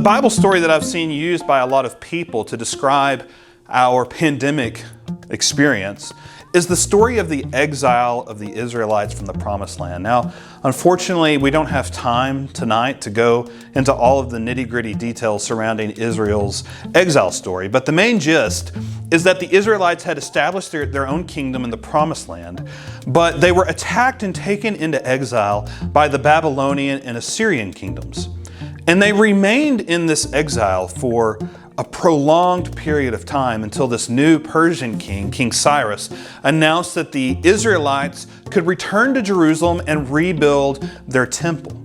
Bible story that I've seen used by a lot of people to describe our pandemic experience is the story of the exile of the Israelites from the Promised Land. Now, unfortunately, we don't have time tonight to go into all of the nitty-gritty details surrounding Israel's exile story, but the main gist is that the Israelites had established their own kingdom in the Promised Land, but they were attacked and taken into exile by the Babylonian and Assyrian kingdoms. And they remained in this exile for a prolonged period of time until this new Persian king, King Cyrus, announced that the Israelites could return to Jerusalem and rebuild their temple.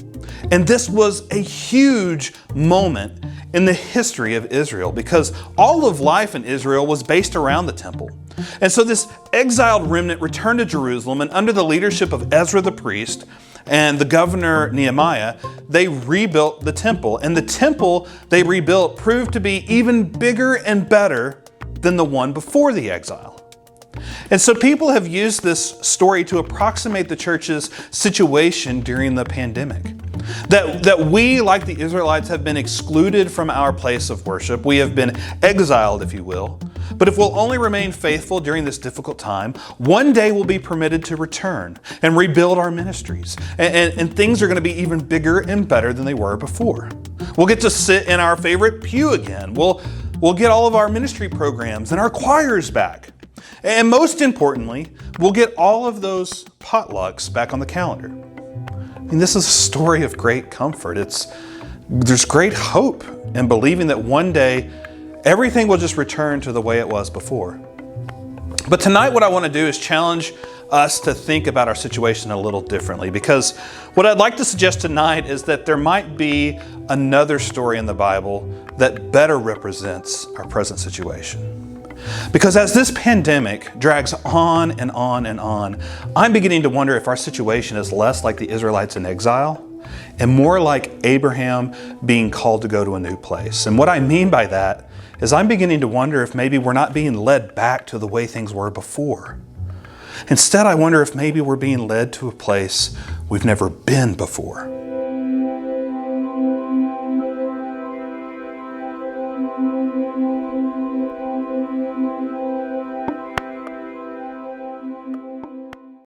And this was a huge moment in the history of Israel because all of life in Israel was based around the temple. And so this exiled remnant returned to Jerusalem, and under the leadership of Ezra the priest and the governor Nehemiah, they rebuilt the temple. And the temple they rebuilt proved to be even bigger and better than the one before the exile. And so people have used this story to approximate the church's situation during the pandemic. That we, like the Israelites, have been excluded from our place of worship. We have been exiled, if you will. But if we'll only remain faithful during this difficult time, one day we'll be permitted to return and rebuild our ministries. And things are going to be even bigger and better than they were before. We'll get to sit in our favorite pew again. We'll get all of our ministry programs and our choirs back. And most importantly, we'll get all of those potlucks back on the calendar. I mean, this is a story of great comfort. There's great hope in believing that one day everything will just return to the way it was before. But tonight what I want to do is challenge us to think about our situation a little differently, because what I'd like to suggest tonight is that there might be another story in the Bible that better represents our present situation. Because as this pandemic drags on and on and on, I'm beginning to wonder if our situation is less like the Israelites in exile and more like Abraham being called to go to a new place. And what I mean by that is I'm beginning to wonder if maybe we're not being led back to the way things were before. Instead, I wonder if maybe we're being led to a place we've never been before.